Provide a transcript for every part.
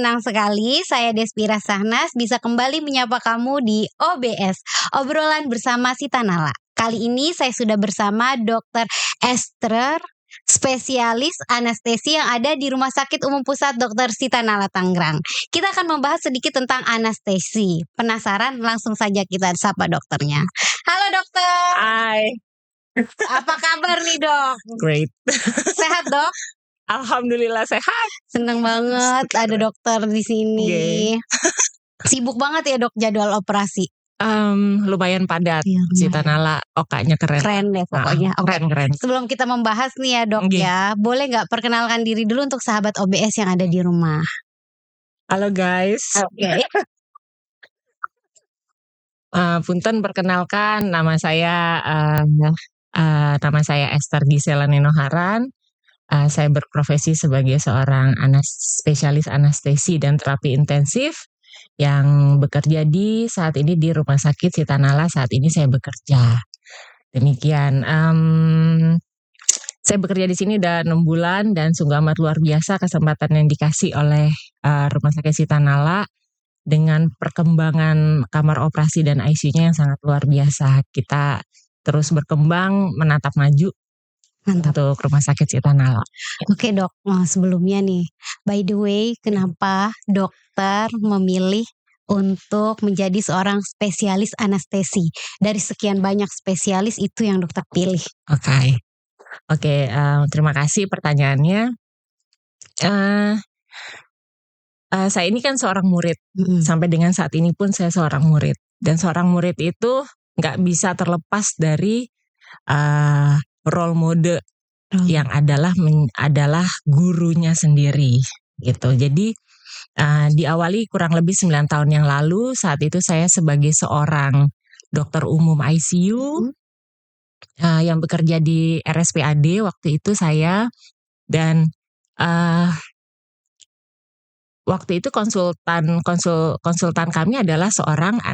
senang sekali saya Despira Sahnas bisa kembali menyapa kamu di OBS, obrolan bersama Sita Nala. Kali ini saya sudah bersama Dr. Esther, spesialis anestesi yang ada di Rumah Sakit Umum Pusat Dr. Sita Nala Tangerang. Kita akan membahas sedikit tentang anestesi. Penasaran? Langsung saja kita sapa dokternya. Halo dokter. Hai. Apa kabar nih dok? Great. Sehat dok? Alhamdulillah sehat. Seneng banget ada dokter di sini. Sibuk banget ya dok jadwal operasi. Lumayan padat. Iya, Sita Nala, okanya keren. Keren deh pokoknya. Oke. Keren. Sebelum kita membahas nih ya dok ya, boleh nggak perkenalkan diri dulu untuk sahabat OBS yang ada di rumah? Halo guys. Oke. Punten perkenalkan nama saya Esther Gisela Nenoharan. Saya berprofesi sebagai seorang spesialis anestesi dan terapi intensif yang bekerja saat ini di Rumah Sakit Sita Nala. Saat ini saya bekerja. Demikian. Saya bekerja di sini udah 6 bulan dan sungguh amat luar biasa kesempatan yang dikasih oleh Rumah Sakit Sita Nala dengan perkembangan kamar operasi dan ICU-nya yang sangat luar biasa. Kita terus berkembang, menatap maju. Mantap. Untuk Rumah Sakit Sita Nala. Oke dok, sebelumnya nih, by the way, kenapa dokter memilih untuk menjadi seorang spesialis anestesi? Dari sekian banyak spesialis itu yang dokter pilih. Oke, terima kasih pertanyaannya. Saya ini kan seorang murid. Sampai dengan saat ini pun saya seorang murid. Dan seorang murid itu nggak bisa terlepas dari role model yang adalah gurunya sendiri gitu. Jadi diawali kurang lebih 9 tahun yang lalu. Saat itu saya sebagai seorang dokter umum ICU yang bekerja di RSPAD waktu itu saya, dan waktu itu konsultan kami adalah seorang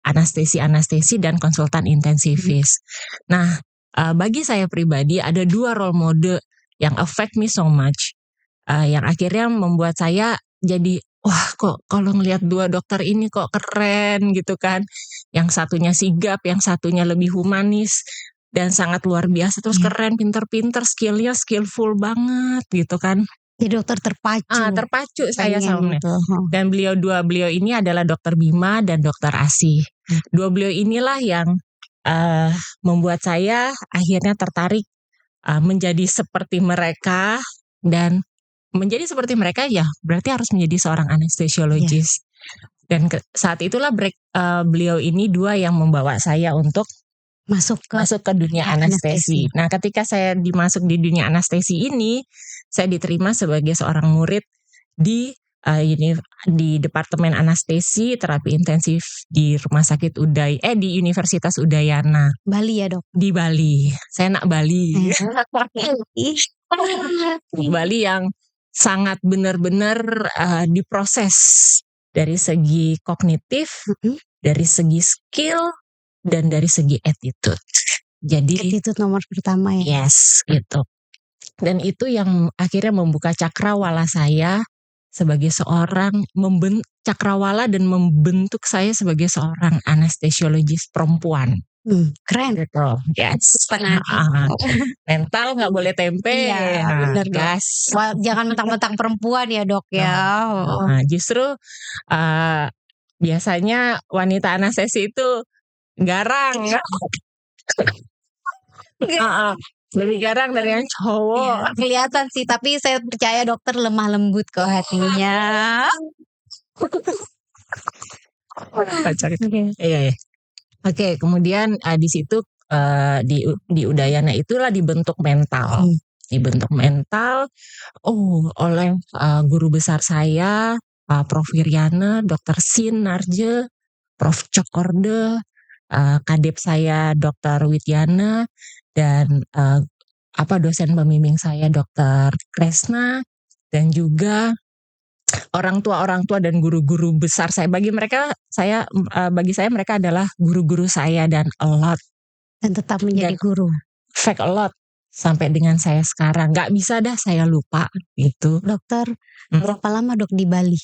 anestesi dan konsultan intensivis. Nah, bagi saya pribadi ada 2 role model yang affect me so much, yang akhirnya membuat saya jadi wah kok kalau ngelihat 2 dokter ini kok keren gitu kan. Yang satunya sigap, yang satunya lebih humanis dan sangat luar biasa, terus keren, pinter-pinter, skillnya skillful banget gitu kan. Jadi dokter terpacu saya sama gitu. Dan beliau ini adalah Dokter Bima dan Dokter Asih. 2 beliau inilah yang membuat saya akhirnya tertarik menjadi seperti mereka, dan menjadi seperti mereka ya berarti harus menjadi seorang anestesiologis. Dan saat itulah beliau ini 2 yang membawa saya untuk masuk ke dunia anestesi. Nah, ketika saya dimasuk di dunia anestesi ini, saya diterima sebagai seorang murid di Departemen Anestesi Terapi Intensif di Rumah Sakit di Universitas Udayana. Bali ya dok? Di Bali. Saya anak Bali. Bali yang sangat benar-benar diproses dari segi kognitif, dari segi skill, dan dari segi attitude. Jadi attitude nomor pertama ya. Yes, gitu. Dan itu yang akhirnya membuka cakrawala saya sebagai seorang cakrawala dan membentuk saya sebagai seorang anestesiologis perempuan. Keren. Gitu. Yes. Mental nggak boleh tempe. Iya, benar gas. Jangan mentang-mentang perempuan ya dok ya. Justru biasanya wanita anestesi itu garang. Lebih garang dari yang cowok. Ya, kelihatan sih, tapi saya percaya dokter lemah lembut kok hatinya. Oke, kemudian di situ di Udayana itulah dibentuk mental. Dibentuk mental oleh guru besar saya, Prof. Wiryana, Dr. Sin Narje, Prof. Cokorde, kadep saya Dr. Widyana, dan dosen pembimbing saya Dr. Kresna, dan juga orang tua dan guru-guru besar saya. Bagi saya mereka adalah guru-guru saya dan a lot. Dan tetap menjadi guru. Fact a lot. sampai dengan saya sekarang. Nggak bisa dah saya lupa gitu. Dokter, berapa lama dok di Bali?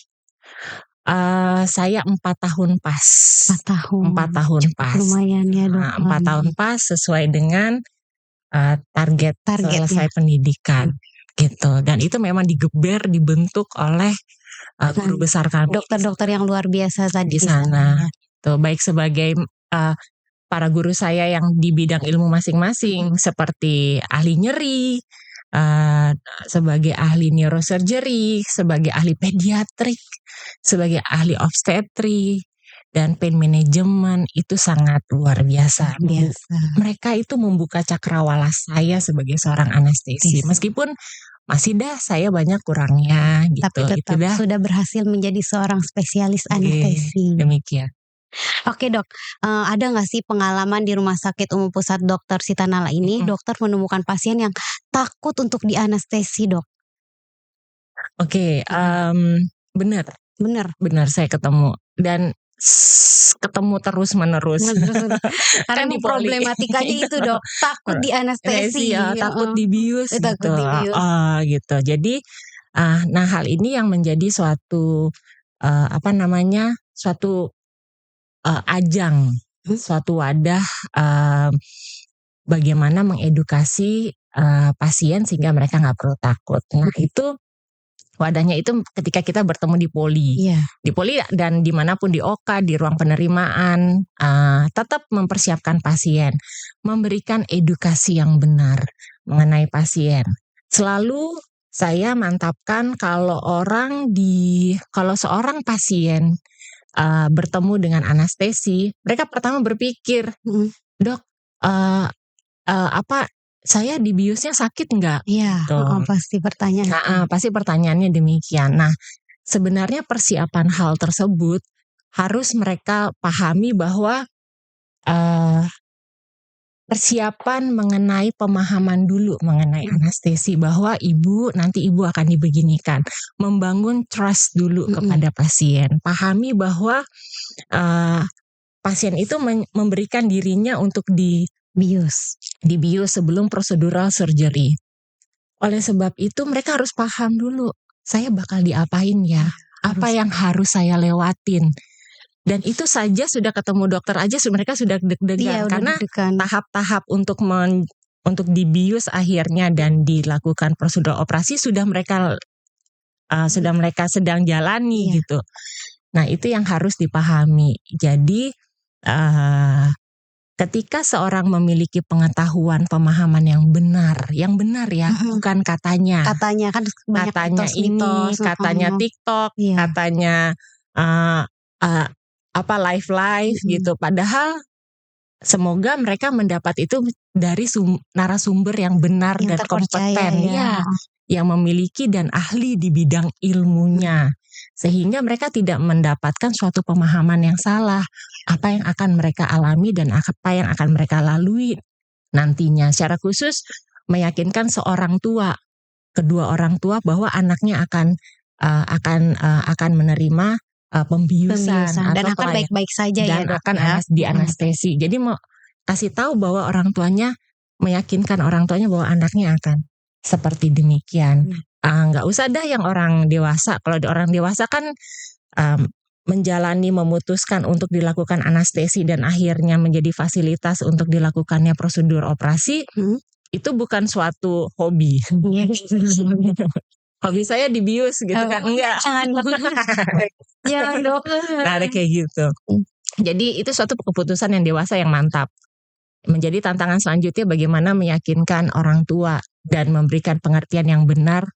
Saya 4 tahun pas. 4 tahun. 4 tahun pas. Lumayan ya dok. 4 tahun pas sesuai dengan target selesai pendidikan gitu. Dan itu memang dibentuk oleh guru besar kami. Dokter-dokter yang luar biasa tadi di sana. Tuh, baik sebagai para guru saya yang di bidang ilmu masing-masing, seperti ahli nyeri, sebagai ahli neurosurgery, sebagai ahli pediatrik, sebagai ahli obstetri, dan pain management, itu sangat luar biasa. Mereka itu membuka cakrawala saya sebagai seorang anestesi. Meskipun masih saya banyak kurangnya gitu. Tapi tetap sudah berhasil menjadi seorang spesialis anestesi. Demikian. Oke dok, ada nggak sih pengalaman di Rumah Sakit Umum Pusat Dr. Sitanala ini, dokter menemukan pasien yang takut untuk dianestesi dok? Oke, benar saya ketemu dan ketemu terus menerus. Karena di problematikanya itu dok, takut dianestesi, takut dibius, gitu. Jadi, nah hal ini yang menjadi suatu suatu ajang, suatu wadah bagaimana mengedukasi pasien sehingga mereka nggak perlu takut. Nah itu wadahnya itu ketika kita bertemu di poli, di poli dan dimanapun di OKA, di ruang penerimaan, tetap mempersiapkan pasien, memberikan edukasi yang benar mengenai pasien. Selalu saya mantapkan kalau seorang pasien bertemu dengan anestesi, mereka pertama berpikir, dok, saya dibiusnya sakit nggak? Iya, pasti pertanyaan. Pasti pertanyaannya demikian. Nah, sebenarnya persiapan hal tersebut harus mereka pahami bahwa persiapan mengenai pemahaman dulu mengenai anestesi, bahwa nanti ibu akan dibeginikan, membangun trust dulu kepada pasien, pahami bahwa pasien itu memberikan dirinya untuk dibius sebelum prosedural surgery. Oleh sebab itu mereka harus paham dulu, saya bakal diapain ya, apa yang harus saya lewatin. Dan itu saja sudah ketemu dokter aja mereka sudah deg-degan, karena tahap-tahap untuk dibius akhirnya dan dilakukan prosedur operasi sudah mereka sedang jalani gitu. Nah itu yang harus dipahami. Jadi ketika seorang memiliki pengetahuan, pemahaman yang benar ya, bukan katanya kan katanya ini, katanya TikTok, katanya live gitu. Padahal semoga mereka mendapat itu dari narasumber yang benar yang dan kompeten, yang memiliki dan ahli di bidang ilmunya, sehingga mereka tidak mendapatkan suatu pemahaman yang salah apa yang akan mereka alami dan apa yang akan mereka lalui nantinya. Secara khusus meyakinkan kedua orang tua bahwa anaknya akan menerima pembiusan dan akan baik-baik saja dan akan dianestesi. Jadi mau kasih tahu bahwa orang tuanya, meyakinkan orang tuanya bahwa anaknya akan seperti demikian. Nggak usah yang orang dewasa. Kalau orang dewasa kan memutuskan untuk dilakukan anestesi dan akhirnya menjadi fasilitas untuk dilakukannya prosedur operasi, itu bukan suatu hobi. Hobi saya dibius gitu kan, enggak. Ya dok. Nah, ada kayak gitu. Jadi itu suatu keputusan yang dewasa yang mantap. Menjadi tantangan selanjutnya bagaimana meyakinkan orang tua dan memberikan pengertian yang benar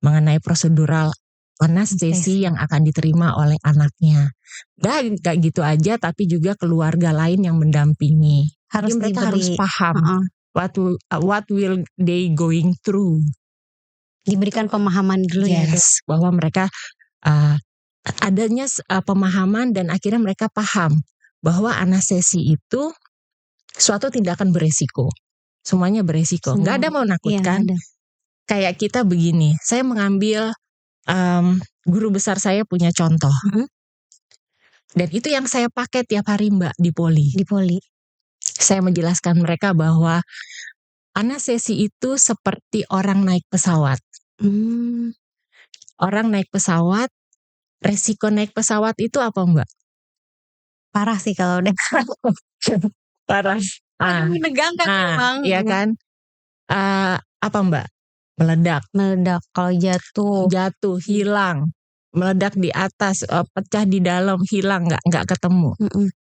mengenai prosedural anestesi yang akan diterima oleh anaknya. Dan gak gitu aja, tapi juga keluarga lain yang mendampingi. Jadi mereka harus paham what will they going through. Diberikan pemahaman dulu bahwa mereka adanya pemahaman dan akhirnya mereka paham bahwa anestesi itu suatu tindakan beresiko. Semuanya beresiko. Nggak ada mau menakutkan. Kayak kita begini, saya mengambil guru besar saya punya contoh. Dan itu yang saya pakai tiap hari Mbak di poli. Saya menjelaskan mereka bahwa Anestesi itu seperti orang naik pesawat. Orang naik pesawat, resiko naik pesawat itu apa Mbak? Parah sih kalau udah Parah. menegangkan memang. Iya kan? Apa Mbak? Meledak Kalau jatuh, hilang, meledak di atas, pecah di dalam, hilang, nggak ketemu.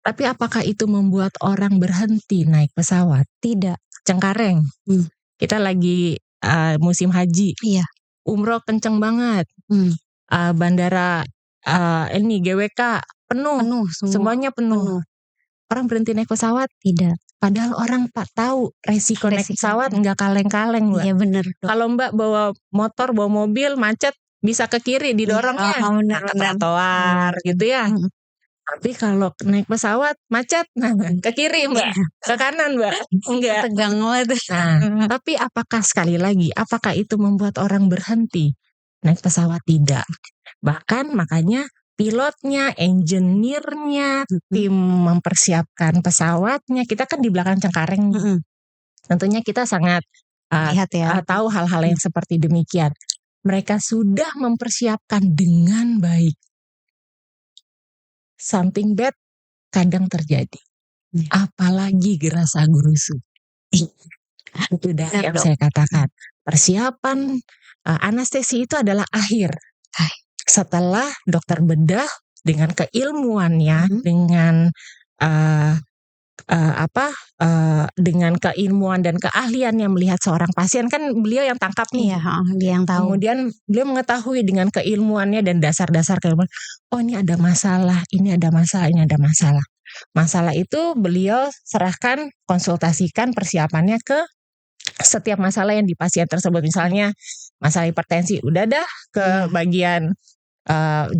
Tapi apakah itu membuat orang berhenti naik pesawat? Tidak. Cengkareng. Kita lagi musim haji. Iya. Umroh kenceng banget. Bandara ini GWK penuh semuanya penuh. Orang berhenti naik pesawat? Tidak. Padahal orang tak tahu resiko naik pesawat nggak kaleng-kaleng Mbak. Iya benar. Kalau Mbak bawa motor, bawa mobil, macet, bisa ke kiri didorongnya, ke trotoar gitu ya. Tapi kalau naik pesawat macet, ke kiri Mbak, ke kanan Mbak, enggak. Tegang banget. Tapi sekali lagi, apakah itu membuat orang berhenti naik pesawat? Tidak. Bahkan makanya pilotnya, engineer-nya, tim mempersiapkan pesawatnya, kita kan di belakang cengkareng. Tentunya kita sangat tahu hal-hal yang seperti demikian. Mereka sudah mempersiapkan dengan baik. Something bad kadang terjadi. Apalagi gerasa gerusu. Itu dah yang saya katakan. Persiapan anestesi itu adalah akhir. Setelah dokter bedah dengan keilmuannya, dengan dengan keilmuan dan keahliannya melihat seorang pasien, kan beliau yang tangkap nih. Dia yang tahu. Kemudian beliau mengetahui dengan keilmuannya dan dasar-dasar keilmuan. Oh ini ada masalah, ini ada masalah, ini ada masalah. Masalah itu beliau serahkan, konsultasikan persiapannya ke setiap masalah yang di pasien tersebut. Misalnya masalah hipertensi, udah dah ke bagian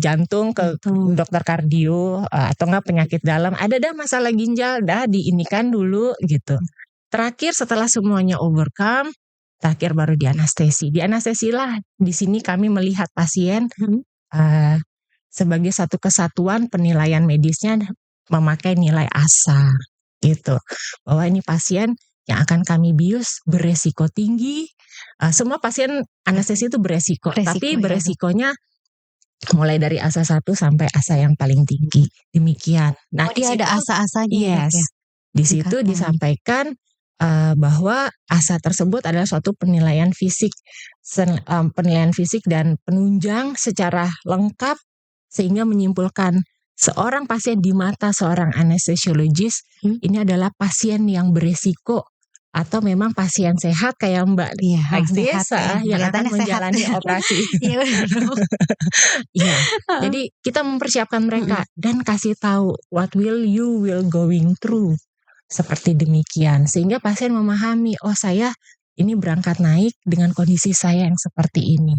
jantung, ke dokter kardio, atau enggak penyakit dalam, ada dah masalah ginjal, dah diinikan dulu gitu. Terakhir setelah semuanya overcome, terakhir baru di anestesi. Di anestesi lah di sini kami melihat pasien sebagai satu kesatuan penilaian medisnya memakai nilai ASA gitu. Bahwa ini pasien yang akan kami bius beresiko tinggi. Semua pasien anestesi itu beresiko tapi beresikonya mulai dari ASA 1 sampai ASA yang paling tinggi. Demikian. Nah, dia ada ASA-ASA-nya. Yes. Di situ disampaikan bahwa ASA tersebut adalah suatu penilaian fisik dan penunjang secara lengkap sehingga menyimpulkan seorang pasien di mata seorang anestesiologis ini adalah pasien yang beresiko atau memang pasien sehat kayak Mbak desa yang akan menjalani operasi. Jadi kita mempersiapkan mereka dan kasih tahu what you will going through. Seperti demikian sehingga pasien memahami, oh saya ini berangkat naik dengan kondisi saya yang seperti ini.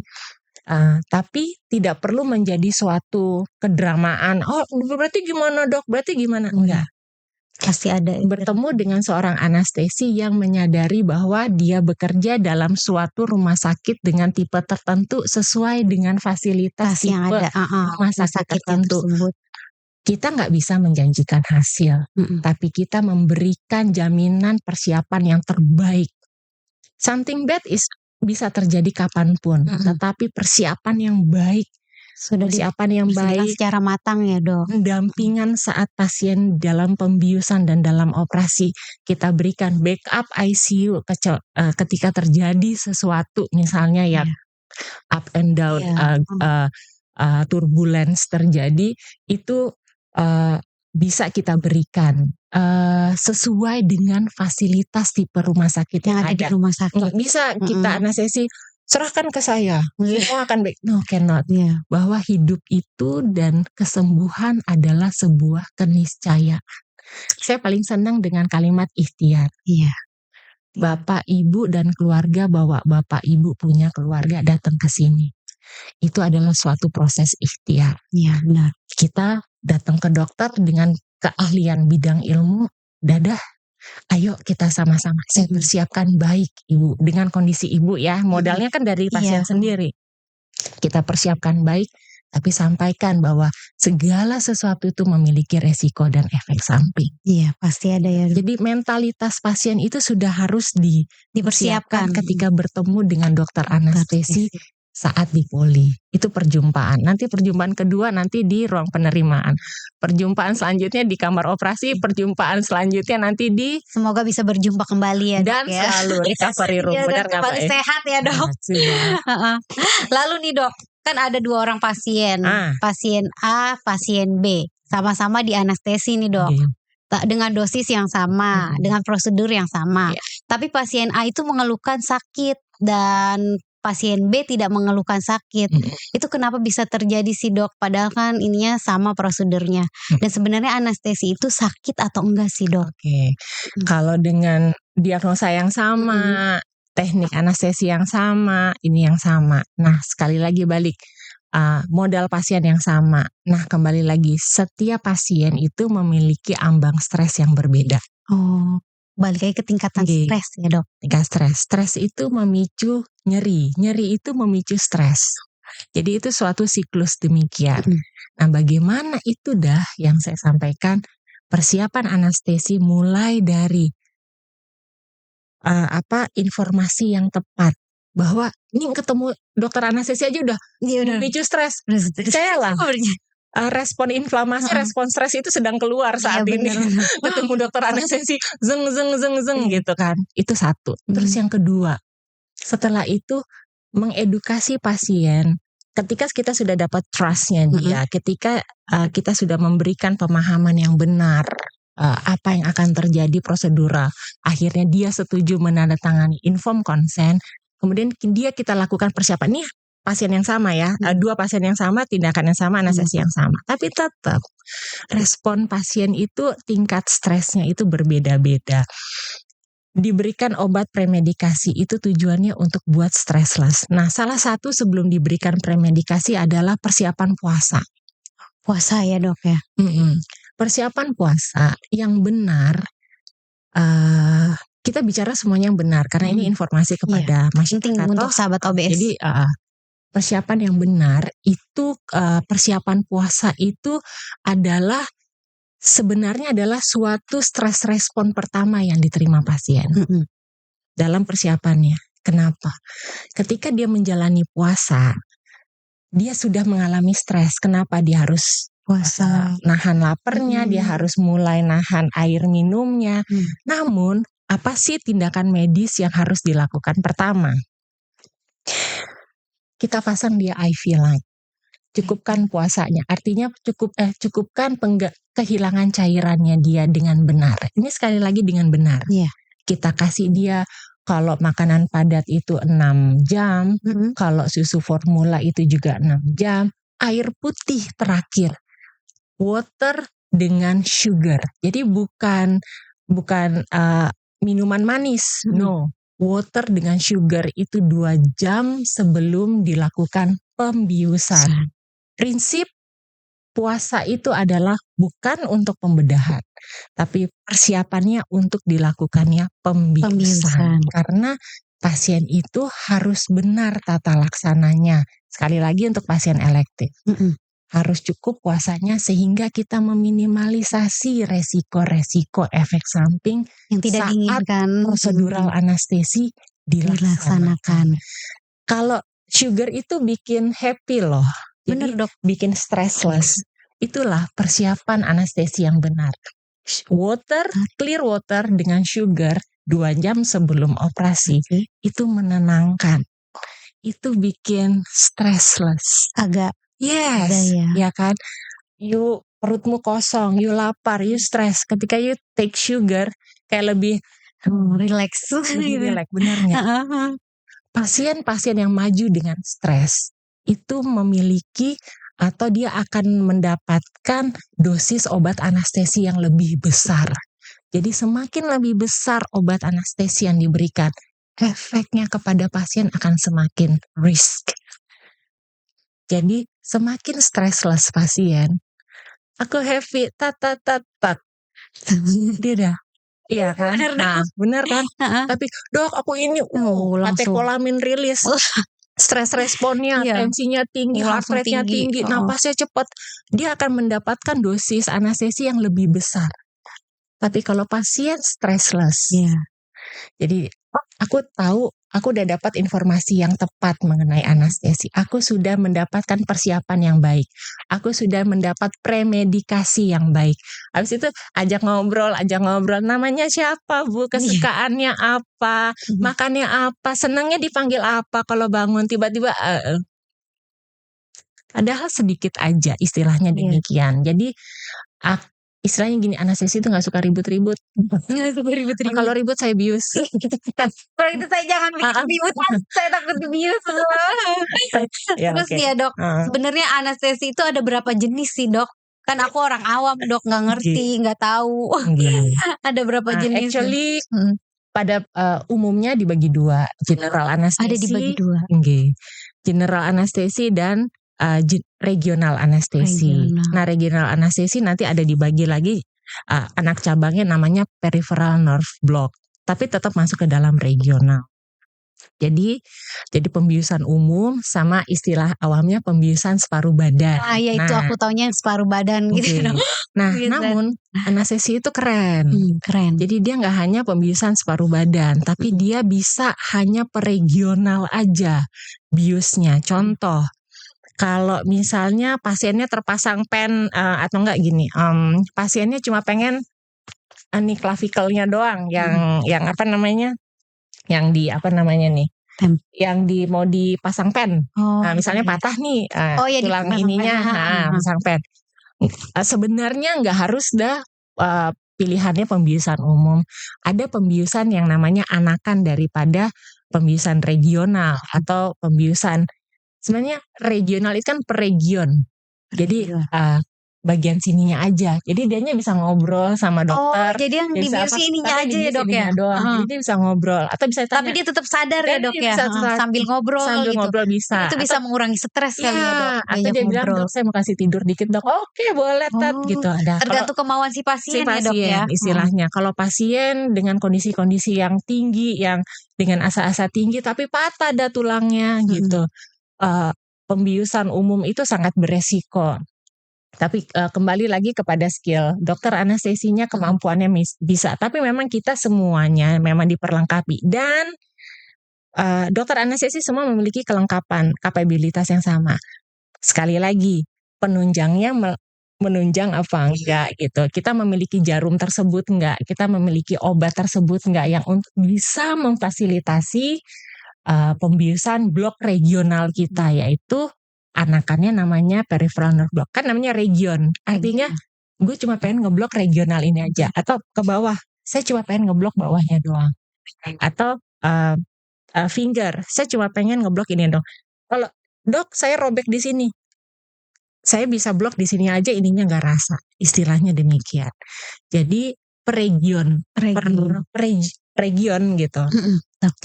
Tapi tidak perlu menjadi suatu kedramaan. Oh berarti gimana dok? Berarti gimana? Enggak. Pasti ada bertemu dengan seorang anestesi yang menyadari bahwa dia bekerja dalam suatu rumah sakit dengan tipe tertentu sesuai dengan fasilitas tipe yang ada rumah sakit tertentu. Kita nggak bisa menjanjikan hasil, tapi kita memberikan jaminan persiapan yang terbaik. Something bad bisa terjadi kapanpun, tetapi persiapan yang baik. Persiapan yang baik secara matang ya dok. Pendampingan saat pasien dalam pembiusan dan dalam operasi kita berikan backup ICU ketika terjadi sesuatu misalnya yang up and down turbulence terjadi itu bisa kita berikan sesuai dengan fasilitas tipe rumah sakit yang ada di rumah sakit. Nggak bisa kita anestesi serahkan ke saya, semua akan baik. No, cannot. Bahwa hidup itu dan kesembuhan adalah sebuah keniscayaan. Saya paling senang dengan kalimat ikhtiar. Bapak, ibu, dan keluarga, bawa bapak, ibu punya keluarga datang ke sini. Itu adalah suatu proses ikhtiar. Benar. Kita datang ke dokter dengan keahlian bidang ilmu, dadah. Ayo kita sama-sama. Saya persiapkan baik ibu dengan kondisi ibu ya. Modalnya kan dari pasien sendiri. Kita persiapkan baik. tapi sampaikan bahwa segala sesuatu itu memiliki resiko dan efek samping. Iya, pasti ada ya, Dok. Jadi mentalitas pasien itu sudah harus dipersiapkan ketika bertemu dengan dokter anestesi saat di poli. Itu perjumpaan. Nanti perjumpaan kedua nanti di ruang penerimaan. Perjumpaan selanjutnya di kamar operasi. Perjumpaan selanjutnya nanti di... Semoga bisa berjumpa kembali ya, Dok. Dan ya. selalu recovery room. Iya, dan Benar nggak, kembali Pak? sehat ya, Dok. Lalu nih, Dok, kan ada 2 orang pasien. Pasien A, pasien B. Sama-sama di anestesi nih, Dok. Dengan dosis yang sama, dengan prosedur yang sama. Tapi pasien A itu mengeluhkan sakit dan pasien B tidak mengeluhkan sakit. Itu kenapa bisa terjadi sih, Dok? Padahal kan ininya sama prosedurnya. Dan sebenarnya anestesi itu sakit atau enggak sih, Dok? Kalau dengan diagnosa yang sama, teknik anestesi yang sama, ini yang sama. Nah, sekali lagi balik. Modal pasien yang sama. Nah, kembali lagi, setiap pasien itu memiliki ambang stres yang berbeda. Oh, balik lagi ke tingkatan stres ya, Dok. Tingkat stres. Stres itu memicu nyeri. Nyeri itu memicu stres. Jadi itu suatu siklus demikian. Nah, bagaimana itu yang saya sampaikan, persiapan anestesi mulai dari informasi yang tepat. Bahwa ini ketemu dokter anestesi aja udah memicu stres. Percayalah. Respon inflamasi, respon stres itu sedang keluar saat ini. Ketemu dokter anestesi, zeng gitu kan. Itu satu. Terus yang kedua, setelah itu mengedukasi pasien. Ketika kita sudah dapat trust-nya dia, ketika kita sudah memberikan pemahaman yang benar, apa yang akan terjadi prosedural, akhirnya dia setuju menandatangani informed consent. Kemudian kita lakukan persiapan. Nih pasien yang sama ya, 2 pasien yang sama, tindakan yang sama, anestesi yang sama. Tapi tetap respon pasien itu tingkat stresnya itu berbeda-beda. Diberikan obat premedikasi itu tujuannya untuk buat stressless. Nah, salah satu sebelum diberikan premedikasi adalah persiapan puasa. Puasa ya, Dok ya. Persiapan puasa yang benar. Kita bicara semuanya yang benar karena ini informasi kepada masyarakat. Penting untuk sahabat OBS. Jadi persiapan yang benar itu, persiapan puasa itu adalah sebenarnya adalah suatu stres respon pertama yang diterima pasien dalam persiapannya. Kenapa? Ketika dia menjalani puasa, dia sudah mengalami stres. Kenapa dia harus puasa? Nahan laparnya, dia harus mulai nahan air minumnya. Namun, apa sih tindakan medis yang harus dilakukan? Pertama, kita pasang dia IV line. Cukupkan puasanya. Artinya cukupkan kehilangan cairannya dia dengan benar. Ini sekali lagi dengan benar. Kita kasih dia kalau makanan padat itu 6 jam, kalau susu formula itu juga 6 jam. Air putih terakhir. Water dengan sugar. Jadi bukan minuman manis. No. Water dengan sugar itu 2 jam sebelum dilakukan pembiusan. Prinsip puasa itu adalah bukan untuk pembedahan, tapi persiapannya untuk dilakukannya pembiusan. Karena pasien itu harus benar tata laksananya. Sekali lagi untuk pasien elektif. Harus cukup puasanya sehingga kita meminimalisasi resiko-resiko efek samping yang tidak diinginkan prosedural anestesi dilaksanakan. Kalau sugar itu bikin happy loh. Jadi Dok, bikin stressless. Itulah persiapan anestesi yang benar. Clear water dengan sugar 2 jam sebelum operasi itu menenangkan. Itu bikin stressless. Agak ya kan. You perutmu kosong, you lapar, you stress. Ketika you take sugar kayak lebih relax. Benar nggak? Pasien-pasien yang maju dengan stres itu memiliki atau dia akan mendapatkan dosis obat anestesi yang lebih besar. Jadi semakin lebih besar obat anestesi yang diberikan, efeknya kepada pasien akan semakin risk. Jadi semakin stressless pasien, aku happy, dia dah. Iya kan? Benar kan? Tapi dok aku ini katekolamin rilis. stres responnya, Iya. tensinya tinggi, heart Langsung rate-nya tinggi, napasnya cepat, dia akan mendapatkan dosis anestesi yang lebih besar. Tapi kalau pasien stressless, jadi aku tahu, aku udah dapat informasi yang tepat mengenai anestesi. Aku sudah mendapatkan persiapan yang baik. Aku sudah mendapat premedikasi yang baik. Habis itu ajak ngobrol. Namanya siapa, Bu? Kesukaannya apa? Makannya apa? Senangnya dipanggil apa kalau bangun? Tiba-tiba padahal sedikit aja, istilahnya demikian. Jadi istilahnya gini, anestesi itu gak suka ribut-ribut. Kalau ribut saya bius. Kalau itu saya jangan bikin bius, saya takut dibius. Terus ya Dok, sebenarnya anestesi itu ada berapa jenis sih Dok? Kan aku orang awam Dok, gak ngerti, gak tahu. Ada berapa jenis? Actually pada umumnya dibagi dua, general anestesi. Ada dibagi dua. General anestesi dan regional anestesi. Nah, regional anestesi nanti ada dibagi lagi anak cabangnya namanya peripheral nerve block, tapi tetap masuk ke dalam regional. Jadi pembiusan umum sama istilah awamnya pembiusan separuh badan. Ya itu aku taunya yang separuh badan gitu. Nah, namun anestesi itu keren. Jadi dia nggak hanya pembiusan separuh badan, tapi dia bisa hanya per regional aja biusnya. Contoh, kalau misalnya pasiennya terpasang pen atau enggak gini, pasiennya cuma pengen clavicle-nya doang, yang apa namanya, yang di apa namanya nih, yang mau dipasang pen. Nah, misalnya patah nih tulang ininya, pasang pen. Sebenarnya nggak harus pilihannya pembiusan umum. Ada pembiusan yang namanya anakan daripada pembiusan regional atau pembiusan. Sebenarnya regional itu kan per region. Jadi bagian sininya aja. Jadi dianya bisa ngobrol sama dokter. Jadi yang dibiusi ininya aja ya Dok ya. Jadi dia bisa ngobrol atau bisa tanya. Tapi dia tetap sadar ya Dok ya. Sambil ngobrol sambil gitu. ngobrol bisa. Itu bisa mengurangi stres kali ya Dok. Atau dia bilang, Dok saya mau kasih tidur dikit Dok. Oke, boleh Tat gitu. Tergantung kemauan si pasien ya Dok ya. Istilahnya. Kalau pasien dengan kondisi-kondisi yang tinggi, yang dengan asa-asa tinggi tapi patah ada tulangnya gitu. Pembiusan umum itu sangat beresiko. Tapi kembali lagi kepada skill dokter anestesinya, kemampuannya bisa. Tapi memang kita semuanya memang diperlengkapi. Dan dokter anestesi semua memiliki kelengkapan, kapabilitas yang sama. Sekali lagi, penunjangnya menunjang apa enggak gitu. Kita memiliki jarum tersebut enggak, kita memiliki obat tersebut enggak yang untuk bisa memfasilitasi pembiusan blok regional kita, yaitu anakannya namanya peripheral nerve block. Kan namanya region, artinya gue cuma pengen ngeblok regional ini aja. Atau ke bawah, saya cuma pengen ngeblok bawahnya doang. Atau finger, saya cuma pengen ngeblok ini dong. Kalau Dok saya robek di sini, saya bisa blok di sini aja, ininya nggak rasa. Istilahnya demikian. Jadi per region gitu,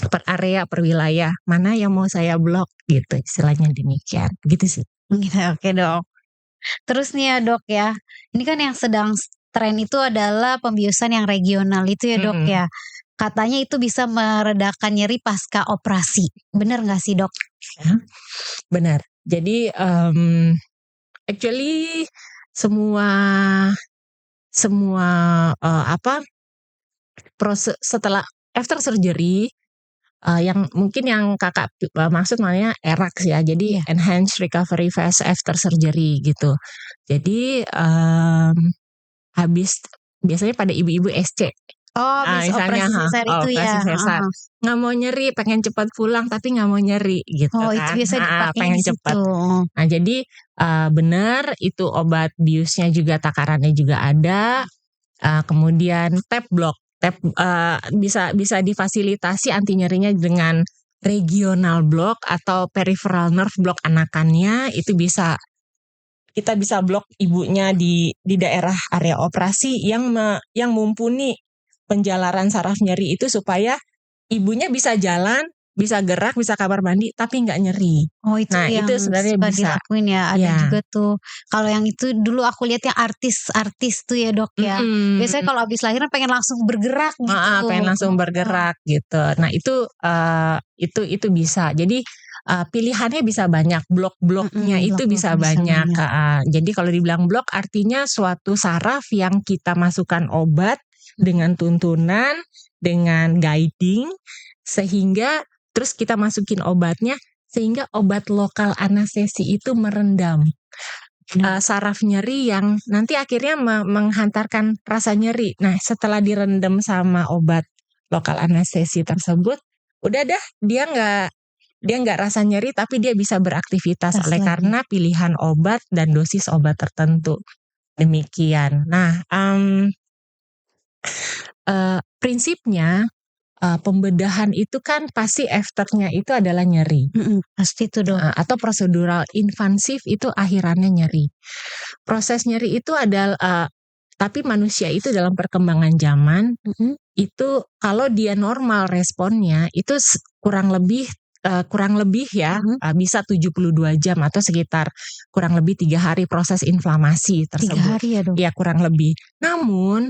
per area, per wilayah, mana yang mau saya blok gitu, istilahnya demikian, gitu sih. Oke Dok. Terus nih ya Dok ya, ini kan yang sedang tren itu adalah pembiusan yang regional itu ya Dok ya. Katanya itu bisa meredakan nyeri pasca operasi, benar nggak sih Dok? Benar. Jadi actually semua proses setelah after surgery, yang mungkin yang kakak maksud namanya ERAX ya, jadi enhanced recovery phase after surgery gitu. Jadi habis biasanya pada ibu-ibu SC. Habis misalnya operasi sesar itu ya. Nggak mau nyeri, pengen cepat pulang tapi nggak mau nyeri gitu kan. Itu biasa dipakai pengen di cepat. situ. Nah jadi benar itu obat biusnya juga, takarannya juga ada. Kemudian tap block. Bisa difasilitasi anti nyerinya dengan regional block atau peripheral nerve block anakannya. Itu kita bisa blok ibunya di daerah area operasi yang mumpuni penjalaran saraf nyeri itu, supaya ibunya bisa jalan, bisa gerak, bisa kamar mandi tapi nggak nyeri. Itu yang itu sebenarnya suka bisa dilakuin ya. Ada juga tuh. Kalau yang itu dulu aku lihat yang artis tuh ya Dok ya. Biasanya kalau habis lahiran pengen langsung bergerak gitu. Pengen langsung bergerak gitu. Nah itu bisa. Jadi pilihannya bisa banyak, blok-bloknya itu bisa banyak. Jadi kalau dibilang blok artinya suatu saraf yang kita masukkan obat dengan tuntunan, dengan guiding, sehingga terus kita masukin obatnya, sehingga obat lokal anestesi itu merendam saraf nyeri yang nanti akhirnya menghantarkan rasa nyeri. Nah, setelah direndam sama obat lokal anestesi tersebut, udah dah dia nggak rasa nyeri, tapi dia bisa beraktivitas karena pilihan obat dan dosis obat tertentu. Demikian. Nah, prinsipnya pembedahan itu kan pasti afternya itu adalah nyeri. Pasti itu dok. Atau prosedural invasif itu akhirannya nyeri. Proses nyeri itu adalah tapi manusia itu dalam perkembangan zaman itu kalau dia normal responnya itu kurang lebih ya bisa 72 jam atau sekitar kurang lebih 3 hari proses inflamasi tersebut. 3 hari ya dok? Ya kurang lebih. Namun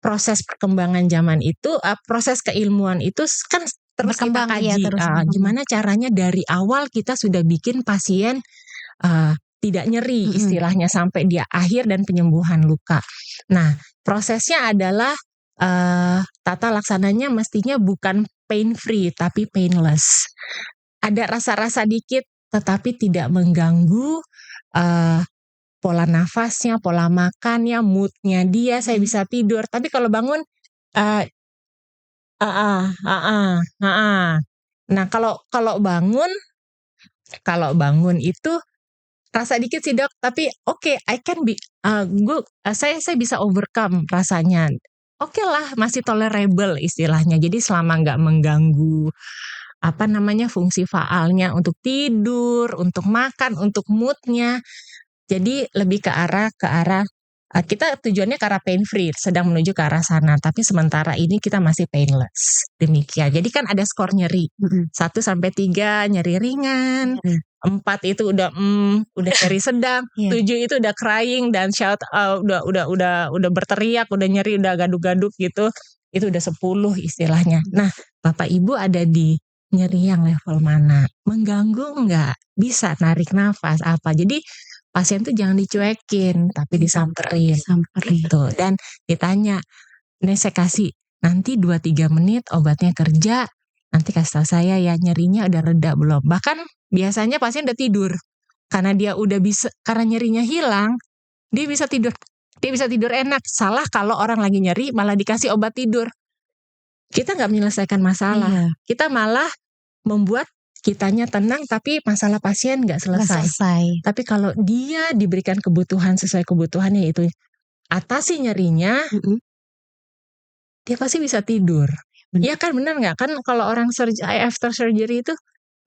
proses perkembangan zaman itu, proses keilmuan itu kan terus kita kaji. Gimana caranya dari awal kita sudah bikin pasien tidak nyeri istilahnya sampai dia akhir dan penyembuhan luka. Nah, prosesnya adalah tata laksananya mestinya bukan pain free tapi painless. Ada rasa-rasa dikit tetapi tidak mengganggu pola nafasnya, pola makannya, moodnya dia, saya bisa tidur. Tapi kalau bangun, nah kalau bangun itu rasa dikit sih dok, tapi oke, I can be, saya bisa overcome rasanya. Oke lah, masih tolerable istilahnya. Jadi selama nggak mengganggu fungsi faalnya untuk tidur, untuk makan, untuk moodnya. Jadi lebih ke arah kita tujuannya ke arah pain free, sedang menuju ke arah sana. Tapi sementara ini kita masih painless. Demikian. Jadi kan ada skor nyeri. 1-3 nyeri ringan, 4 itu udah nyeri sedang, 7 itu udah crying dan shout, udah berteriak, udah nyeri, udah gaduk-gaduk gitu. Itu udah 10 istilahnya. Nah, Bapak Ibu ada di nyeri yang level mana? Mengganggu enggak? Bisa narik nafas apa? Jadi pasien tuh jangan dicuekin, tapi disamperin. Gitu. Dan ditanya, ini saya kasih nanti 2-3 menit obatnya kerja, nanti kasih tahu saya ya nyerinya udah reda belum. Bahkan biasanya pasien udah tidur, karena dia udah bisa, karena nyerinya hilang, dia bisa tidur enak. Salah kalau orang lagi nyeri malah dikasih obat tidur. Kita nggak menyelesaikan masalah, kita malah membuat kitanya tenang tapi masalah pasien nggak selesai. Tapi kalau dia diberikan kebutuhan sesuai kebutuhannya, yaitu atasi nyerinya, dia pasti bisa tidur. Iya kan, benar nggak? Kan kalau orang after surgery itu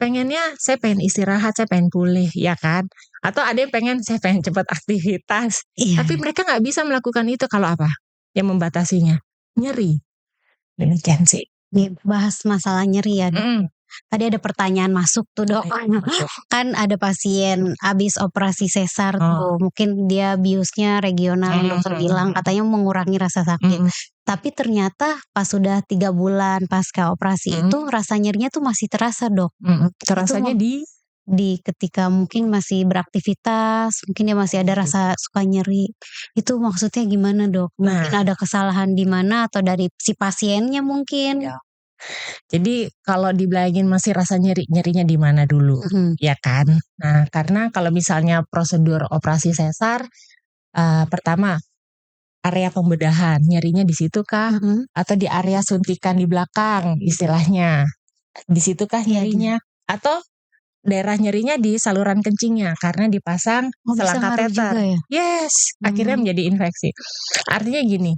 pengennya saya pengen istirahat, saya pengen pulih, ya kan? Atau ada yang pengen saya pengen cepat aktivitas. Tapi mereka nggak bisa melakukan itu kalau apa? Yang membatasinya nyeri. Demikian sih. Bahas masalah nyeri ya. Tadi ada pertanyaan masuk tuh dok. Kan ada pasien habis operasi sesar tuh, mungkin dia biusnya regional, dokter bilang katanya mengurangi rasa sakit. Tapi ternyata pas sudah 3 bulan pasca operasi itu rasa nyerinya tuh masih terasa dok. Terasanya di ketika mungkin masih beraktivitas, mungkin dia masih ada rasa suka nyeri. Itu maksudnya gimana dok? Mungkin ada kesalahan di mana atau dari si pasiennya mungkin? Jadi kalau dibilangin masih rasa nyerinya di mana dulu, ya kan? Nah, karena kalau misalnya prosedur operasi sesar, pertama area pembedahan, nyerinya di situ kah? Atau di area suntikan di belakang, istilahnya, di situ kah nyerinya? Atau daerah nyerinya di saluran kencingnya karena dipasang selang kateter. Yes, akhirnya menjadi infeksi. Artinya gini.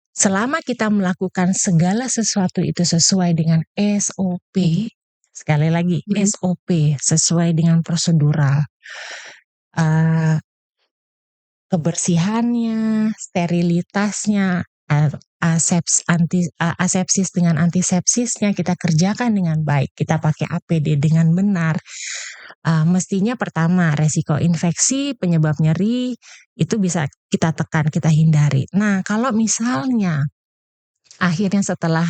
Selama kita melakukan segala sesuatu itu sesuai dengan SOP, sekali lagi SOP sesuai dengan prosedural, kebersihannya, sterilitasnya, asepsis dengan antisepsisnya kita kerjakan dengan baik, kita pakai APD dengan benar. Mestinya pertama resiko infeksi penyebab nyeri itu bisa kita tekan, kita hindari. Nah kalau misalnya akhirnya setelah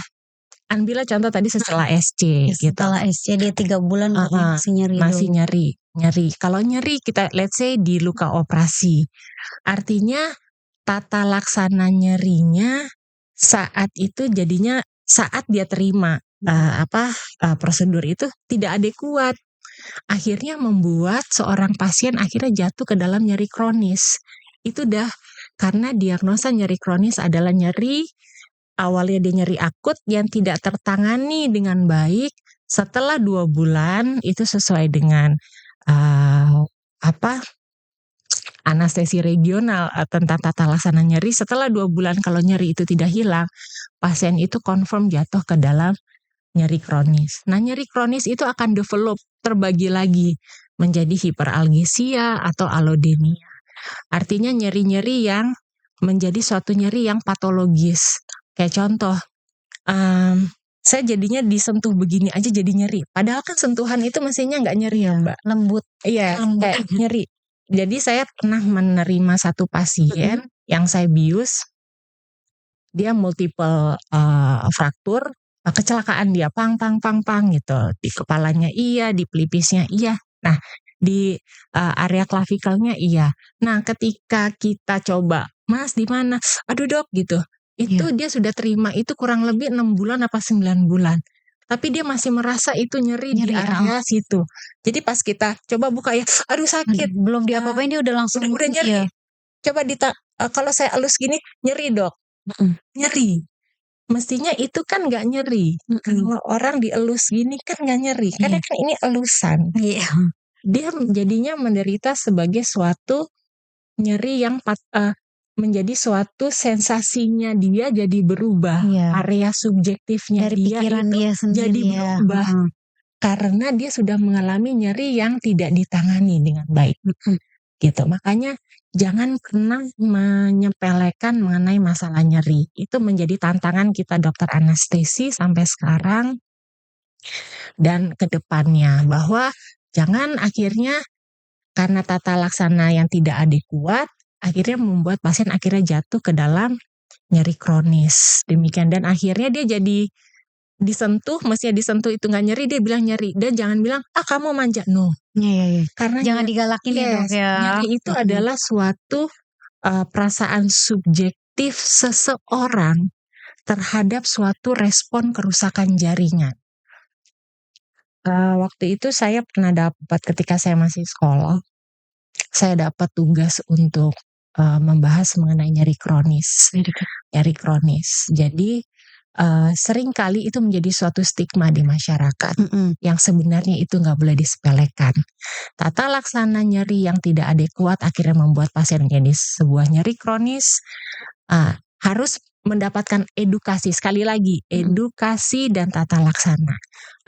ambillah contoh tadi setelah SC gitu. Setelah SC dia 3 bulan masih nyeri Masih dong. nyeri. Kalau nyeri kita let's say di luka operasi, artinya tata laksana nyerinya saat itu jadinya saat dia terima prosedur itu tidak adekuat. Akhirnya membuat seorang pasien akhirnya jatuh ke dalam nyeri kronis. Itu dah karena diagnosa nyeri kronis adalah nyeri awalnya dia nyeri akut yang tidak tertangani dengan baik. Setelah 2 bulan itu sesuai dengan anestesi regional tentang tata laksana nyeri. Setelah 2 bulan kalau nyeri itu tidak hilang, pasien itu confirm jatuh ke dalam nyeri kronis. Nah, nyeri kronis itu akan develop, terbagi lagi menjadi hiperalgesia atau alodemia. Artinya nyeri-nyeri yang menjadi suatu nyeri yang patologis. Kayak contoh, saya jadinya disentuh begini aja jadi nyeri. Padahal kan sentuhan itu mestinya nggak nyeri ya Mbak. Lembut. Iya, kayak nyeri. Jadi saya pernah menerima satu pasien yang saya bius, dia multiple fraktur, kecelakaan dia pang gitu, di kepalanya iya, di pelipisnya iya, nah di area klavikelnya iya. Nah ketika kita coba, Mas di mana? Aduh dok gitu, itu dia sudah terima itu kurang lebih 6 bulan apa 9 bulan. Tapi dia masih merasa itu nyeri di area situ. Jadi pas kita coba buka ya, aduh sakit. Belum diapa-apain dia udah langsung udah nyeri. Coba kalau saya elus gini nyeri dok. Nyeri. Mestinya itu kan nggak nyeri. Kalau orang dielus gini kan nggak nyeri. Karena kan ini elusan. Dia jadinya menderita sebagai suatu nyeri yang menjadi suatu sensasinya dia jadi berubah. Area subjektifnya dari dia pikiran itu dia sendiri jadi berubah. Karena dia sudah mengalami nyeri yang tidak ditangani dengan baik. Gitu. Makanya jangan pernah menyepelekan mengenai masalah nyeri. Itu menjadi tantangan kita dokter anestesi sampai sekarang dan ke depannya, bahwa jangan akhirnya karena tata laksana yang tidak adekuat akhirnya membuat pasien akhirnya jatuh ke dalam nyeri kronis. Demikian, dan akhirnya dia jadi disentuh, mestinya disentuh itu nggak nyeri, dia bilang nyeri. Dan jangan bilang kamu manja, no. Karena jangan digalakin ya dok ya. Nyeri itu adalah suatu perasaan subjektif seseorang terhadap suatu respon kerusakan jaringan. Waktu itu saya pernah dapat ketika saya masih sekolah, saya dapat tugas untuk membahas mengenai nyeri kronis. Jadi sering kali itu menjadi suatu stigma di masyarakat yang sebenarnya itu nggak boleh disepelekan. Tata laksana nyeri yang tidak adekuat akhirnya membuat pasien menjadi sebuah nyeri kronis. Harus mendapatkan edukasi, sekali lagi edukasi dan tata laksana.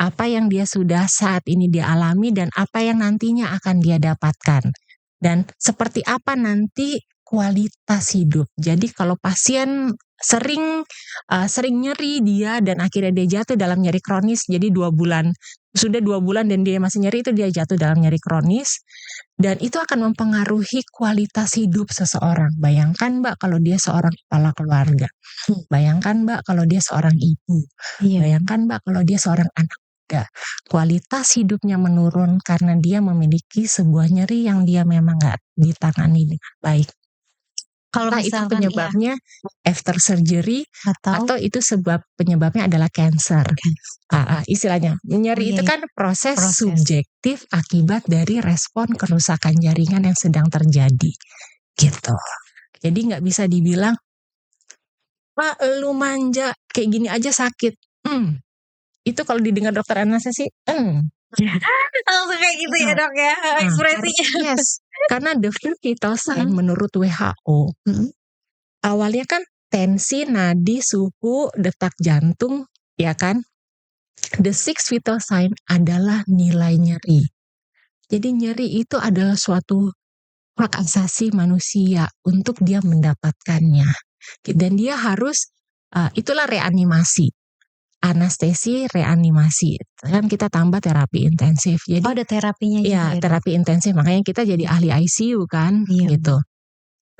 Apa yang dia sudah saat ini dia alami dan apa yang nantinya akan dia dapatkan. Dan seperti apa nanti kualitas hidup. Jadi kalau pasien sering nyeri dia dan akhirnya dia jatuh dalam nyeri kronis, jadi 2 bulan dan dia masih nyeri, itu dia jatuh dalam nyeri kronis, dan itu akan mempengaruhi kualitas hidup seseorang. Bayangkan Mbak kalau dia seorang kepala keluarga, bayangkan Mbak kalau dia seorang ibu, bayangkan Mbak kalau dia seorang anak muda, kualitas hidupnya menurun karena dia memiliki sebuah nyeri yang dia memang gak ditangani dengan baik. Kalau itu penyebabnya after surgery atau itu penyebabnya adalah cancer. Istilahnya nyeri itu kan proses subjektif akibat dari respon kerusakan jaringan yang sedang terjadi. Gitu. Jadi nggak bisa dibilang, Pak lu manja kayak gini aja sakit. Itu kalau didengar dokter anestesi, langsung kayak gitu ya dok ya ekspresinya. Karena the fifth vital sign menurut WHO awalnya kan tensi, nadi, suhu, detak jantung, ya kan. The sixth vital sign adalah nilai nyeri. Jadi nyeri itu adalah suatu hak asasi manusia untuk dia mendapatkannya. Dan dia harus, itulah reanimasi. Anestesi, reanimasi, kan kita tambah terapi intensif. Jadi ada terapinya juga. Iya, terapi intensif, makanya kita jadi ahli ICU kan, gitu.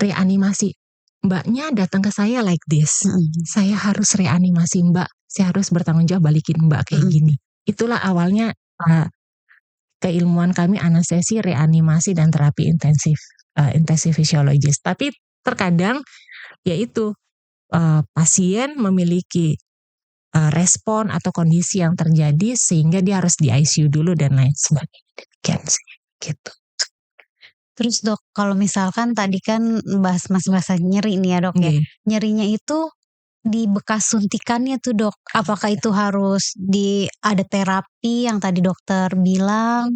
Reanimasi. mbaknya datang ke saya like this, saya harus reanimasi mbak, saya harus bertanggung jawab balikin mbak kayak gini. Itulah awalnya keilmuan kami anestesi, reanimasi dan terapi intensif, intensive physiologist. Tapi terkadang yaitu pasien memiliki respon atau kondisi yang terjadi sehingga dia harus di ICU dulu dan lain sebagainya. Demikian sih, gitu. Terus dok, kalau misalkan tadi kan bahas masa nyeri nih ya dok ya. Nyerinya itu di bekas suntikannya tuh dok, apakah itu harus ada terapi yang tadi dokter bilang?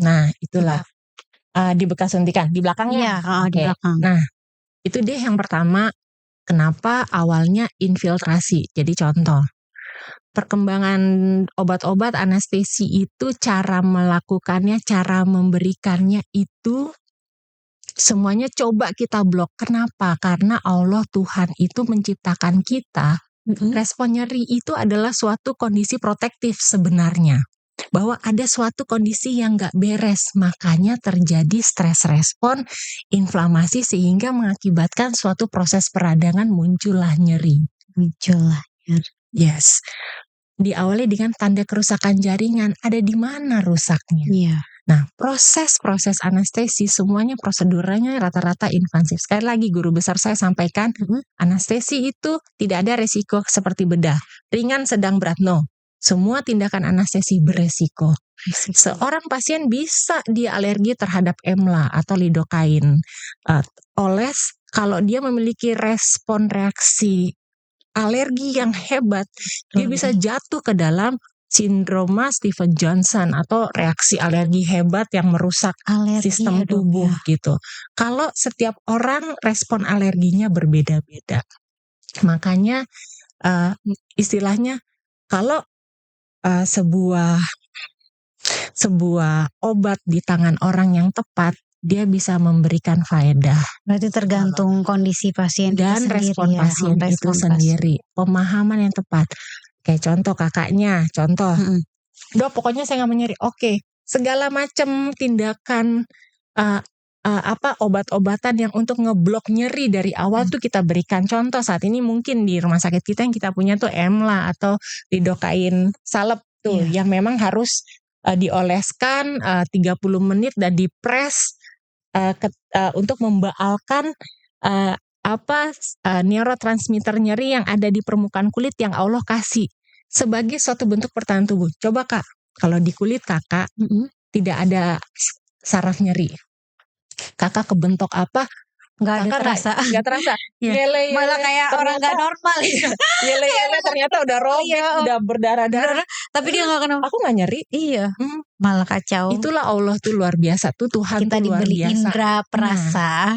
Nah itulah di bekas suntikan, di belakangnya. Iya, di belakang. Nah itu deh yang pertama, kenapa awalnya infiltrasi. Jadi contoh, perkembangan obat-obat anestesi itu cara melakukannya, cara memberikannya itu semuanya coba kita blok. Kenapa? Karena Allah Tuhan itu menciptakan kita. Respon nyeri itu adalah suatu kondisi protektif sebenarnya. Bahwa ada suatu kondisi yang gak beres. Makanya terjadi stres respon, inflamasi sehingga mengakibatkan suatu proses peradangan muncullah nyeri. Yes. Diawali dengan tanda kerusakan jaringan. Ada di mana rusaknya? Iya. Nah, proses anestesi semuanya prosedurnya rata-rata invasif. Sekali lagi guru besar saya sampaikan, anestesi itu tidak ada resiko seperti bedah. Ringan, sedang, berat, no. Semua tindakan anestesi beresiko. Seorang pasien bisa dia alergi terhadap EMLA atau lidokain. Oles, kalau dia memiliki respon reaksi alergi yang hebat, dia bisa jatuh ke dalam sindroma Stevens-Johnson atau reaksi alergi hebat yang merusak sistem tubuh gitu. Kalau setiap orang respon alerginya berbeda-beda. Makanya istilahnya kalau sebuah obat di tangan orang yang tepat, dia bisa memberikan faedah. Berarti tergantung kondisi pasien dan itu respon sendiri pasien itu sendiri. Pemahaman yang tepat. Kayak contoh kakaknya, dok pokoknya saya nggak mau nyeri. Oke, segala macam tindakan obat-obatan yang untuk ngeblok nyeri dari awal tuh kita berikan. Contoh saat ini mungkin di rumah sakit kita yang kita punya tuh EMLA atau lidokain salep tuh yang memang harus dioleskan 30 menit dan dipres untuk membaalkan neurotransmitter nyeri yang ada di permukaan kulit yang Allah kasih sebagai suatu bentuk pertahanan tubuh. Coba kak, kalau di kulit kakak tidak ada saraf nyeri, kakak kebentok apa? Nggak terasa. Yele, malah kayak orang nggak normal ya. Yele ternyata udah robek, udah berdarah-darah. Tapi dia nggak kenapa. Aku nggak nyeri. Iya. Malah kacau. Itulah Allah tuh luar biasa tuh, Tuhan kita tuh luar biasa. Kita diberi indera perasa.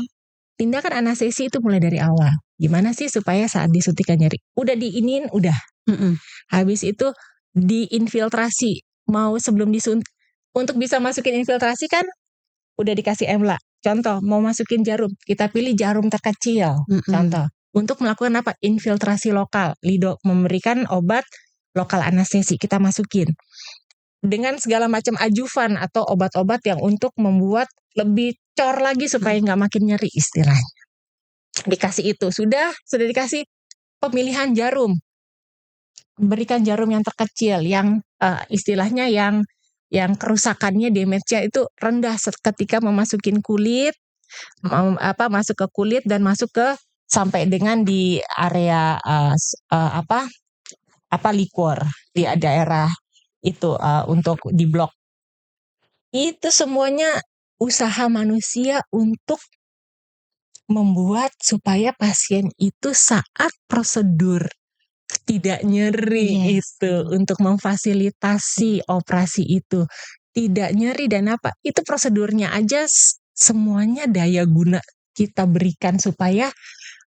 Tindakan anestesi itu mulai dari awal. Gimana sih supaya saat disuntikan nyeri? Udah diinin, udah. Habis itu diinfiltrasi. Mau sebelum disuntik, untuk bisa masukin infiltrasi kan udah dikasih EMLA. Contoh, mau masukin jarum, kita pilih jarum terkecil. Contoh, untuk melakukan apa? Infiltrasi lokal. Memberikan obat lokal anestesi, kita masukin. Dengan segala macam ajuvan atau obat-obat yang untuk membuat lebih cor lagi supaya nggak makin nyeri istilahnya. Dikasih itu, sudah dikasih pemilihan jarum. Berikan jarum yang terkecil, yang istilahnya yang kerusakannya, damage-nya itu rendah ketika memasukin kulit, masuk ke kulit dan masuk ke sampai dengan di area liquor di daerah itu untuk diblok. Itu semuanya usaha manusia untuk membuat supaya pasien itu saat prosedur tidak nyeri itu, untuk memfasilitasi operasi itu tidak nyeri dan apa itu prosedurnya aja semuanya daya guna kita berikan supaya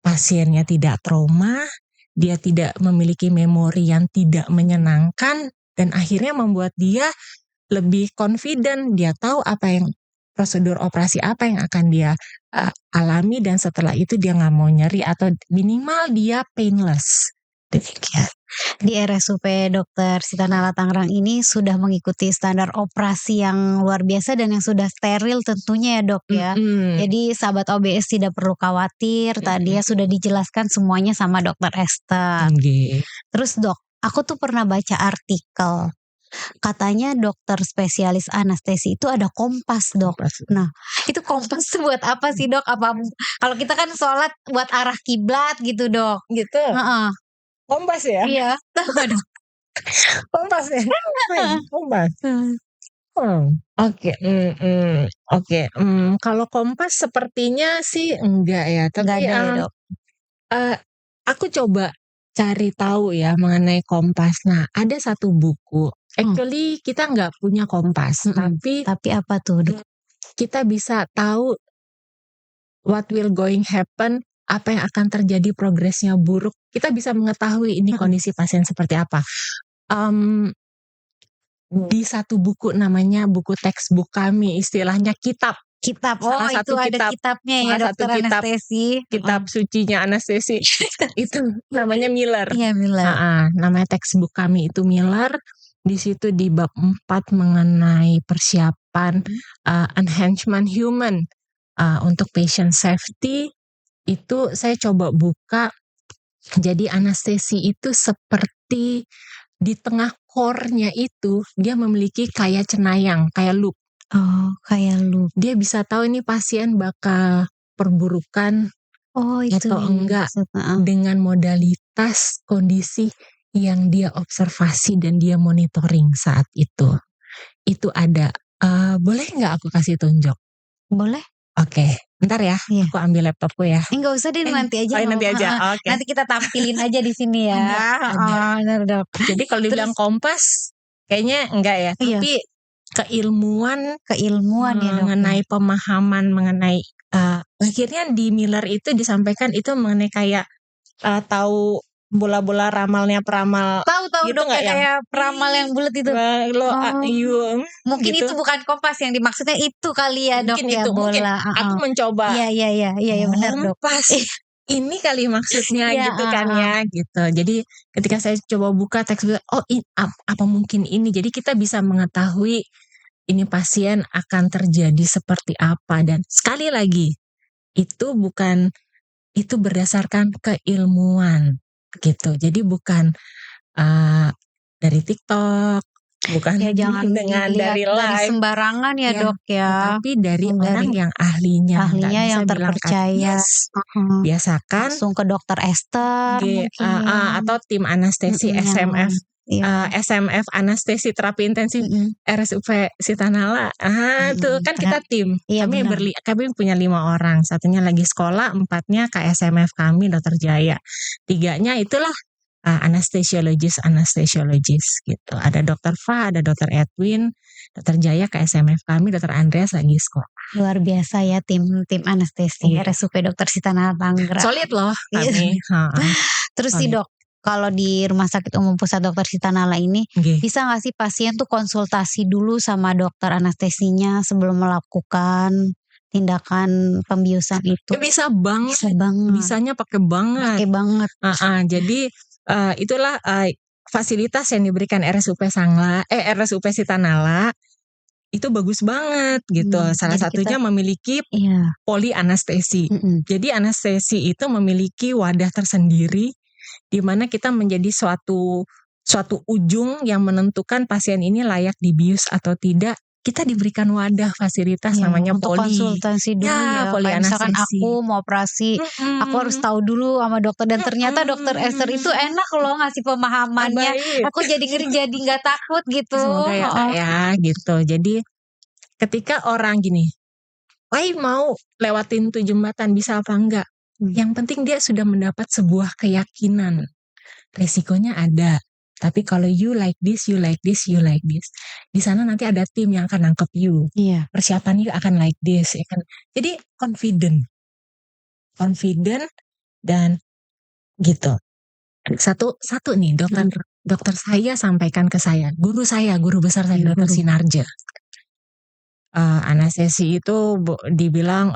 pasiennya tidak trauma, dia tidak memiliki memori yang tidak menyenangkan dan akhirnya membuat dia lebih confident, dia tahu apa yang prosedur operasi apa yang akan dia alami dan setelah itu dia nggak mau nyeri atau minimal dia painless. Demikian. Di RSUP Dr. Sitanala Tangerang ini sudah mengikuti standar operasi yang luar biasa dan yang sudah steril tentunya ya Dok ya. Jadi sahabat OBS tidak perlu khawatir, tadi ya sudah dijelaskan semuanya sama Dokter Esther. Terus Dok, aku tuh pernah baca artikel, katanya dokter spesialis anestesi itu ada kompas Dok. Nah, itu kompas tuh buat apa sih Dok? Apa kalau kita kan sholat buat arah kiblat gitu Dok? Gitu. Heeh. Kompas ya? Iya, tahu Dok. Kompas ya? Kompas. Oke, kalau kompas sepertinya sih enggak ya, tapi Nggak ada ya Dok. Aku coba cari tahu ya mengenai kompas. Nah, ada satu buku. Actually kita nggak punya kompas, tapi apa tuh Dok? kita bisa tahu what will going happen, apa yang akan terjadi, progresnya buruk. Kita bisa mengetahui ini kondisi pasien seperti apa. Di satu buku namanya buku textbook kami, istilahnya kitab. Salah satu itu ada kitabnya ya dokter anestesi. Kitab sucinya anestesi. Itu namanya Miller. Iya Miller. Namanya textbook kami itu Miller. Di situ di bab 4 mengenai persiapan enhancement human untuk patient safety, itu saya coba buka. Jadi anestesi itu seperti di tengah core-nya itu dia memiliki kayak cenayang, kayak loop. Oh, kayak loop. Dia bisa tahu ini pasien bakal perburukan atau enggak dengan modalitas kondisi yang dia observasi dan dia monitoring saat itu. Itu ada. Boleh nggak aku kasih tunjuk? Boleh. Oke, bentar ya. Iya. Aku ambil laptopku ya. Enggak usah deh, nanti aja. Nanti aja. Oke. Nanti kita tampilin aja di sini ya. Benar Dok. Jadi kalau dibilang kompas, kayaknya enggak ya. Iya. Tapi keilmuan ya Dok. Mengenai pemahaman mengenai akhirnya di Miller itu disampaikan itu mengenai kayak tahu bola-bola ramalnya peramal. Tahu gitu nggak kayak peramal yang bulat itu. Mungkin gitu. Itu bukan kompas yang dimaksudnya itu kali ya Dok ya, bola. Aku mencoba. Iya benar Dok. Pas ini kali maksudnya gitu kan ya gitu. Jadi ketika saya coba buka teks, apa mungkin ini? Jadi kita bisa mengetahui ini pasien akan terjadi seperti apa, dan sekali lagi itu berdasarkan keilmuan gitu. Jadi bukan dari TikTok, bukan jangan dari live sembarangan ya Dok ya. Tapi dari orang yang ahlinya yang terpercaya. Biasakan langsung ke Dokter Esther atau tim anestesi SMF. SMF anestesi terapi intensif RSUP Sitanala. Tuh kan kita tim. Kami punya 5 orang. Satunya lagi sekolah, 4-nya KSMF kami Dr. Jaya. 3-nya itulah anestesiologis gitu. Ada Dr. Fa, ada Dr. Edwin, Dr. Jaya KSMF kami, Dr. Andreas lagi sekolah. Luar biasa ya tim anestesi RSUP Dr. Sitanala Tangerang. Solid loh kami. Terus sih Dok, kalau di Rumah Sakit Umum Pusat Dr. Sitanala ini bisa nggak sih pasien tuh konsultasi dulu sama dokter anestesinya sebelum melakukan tindakan pembiusan itu? Bisa banget. Bisanya pakai banget. Jadi itulah fasilitas yang diberikan RSUP Sitanala itu bagus banget gitu. Salah satunya memiliki poli anestesi. Jadi anestesi itu memiliki wadah tersendiri di mana kita menjadi suatu ujung yang menentukan pasien ini layak dibius atau tidak. Kita diberikan wadah fasilitas namanya untuk poli. Konsultasi dulu poli anestesi. Misalkan aku mau operasi, aku harus tahu dulu sama dokter, dan ternyata Dokter Esther itu enak loh ngasih pemahamannya. Aku jadi nggak takut gitu. Semoga ya Kak ya gitu. Jadi ketika orang gini, mau lewatin tuh jembatan bisa apa enggak? Yang penting dia sudah mendapat sebuah keyakinan. Resikonya ada. Tapi kalau you like this. Di sana nanti ada tim yang akan nangkep you. Persiapan you akan like this. Jadi confident dan gitu. Satu nih dokter saya sampaikan ke saya, guru besar saya Dr. Sinarja. Anestesi itu dibilang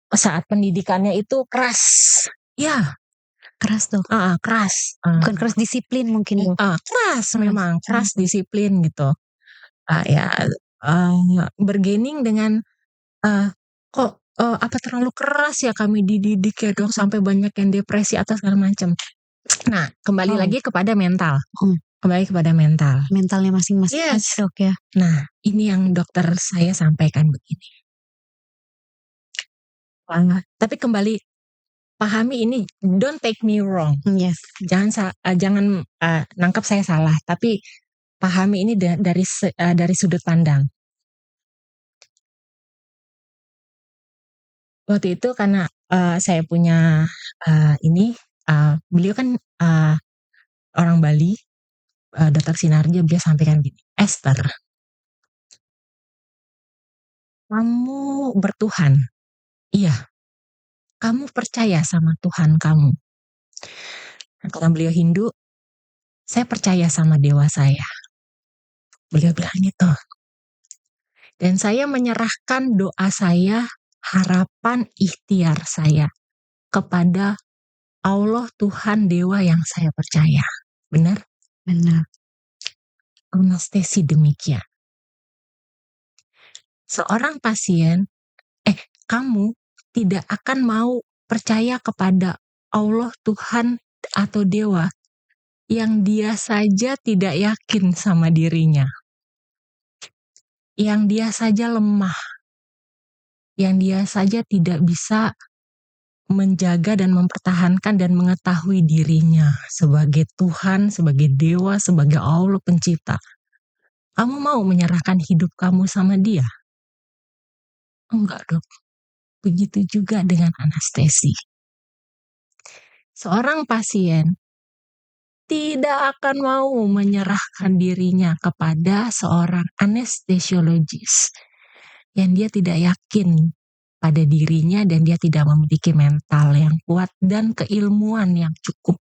saat pendidikannya itu keras. Ya, Keras dok. Keras. Bukan keras disiplin mungkin. Keras memang, keras disiplin gitu. Bergaining dengan kok apa terlalu keras ya kami dididik ya dok, sampai banyak yang depresi atau segala macam. Nah, kembali lagi kepada mental. Kembali kepada mental. Mentalnya masing-masing Yes. dok ya. Nah, ini yang dokter saya sampaikan begini. Tapi kembali pahami ini, don't take me wrong. Yes. Jangan nangkap saya salah, tapi pahami ini dari sudut pandang. Waktu itu karena saya punya beliau kan orang Bali, Dr. Sinarjo, dia sampaikan gini, Esther, kamu bertuhan, iya, kamu percaya sama Tuhan kamu. Karena beliau Hindu, saya percaya sama dewa saya. Beliau bilang gitu. Dan saya menyerahkan doa saya, harapan, ikhtiar saya kepada Allah, Tuhan, dewa yang saya percaya. Benar? Benar. Anestesi demikian. Seorang pasien, kamu tidak akan mau percaya kepada Allah, Tuhan, atau dewa yang dia saja tidak yakin sama dirinya, yang dia saja lemah, yang dia saja tidak bisa menjaga dan mempertahankan dan mengetahui dirinya sebagai Tuhan, sebagai dewa, sebagai Allah pencipta. Kamu mau menyerahkan hidup kamu sama dia? Enggak dok. Begitu juga dengan anestesi. Seorang pasien tidak akan mau menyerahkan dirinya kepada seorang anestesiologis yang dia tidak yakin pada dirinya dan dia tidak memiliki mental yang kuat dan keilmuan yang cukup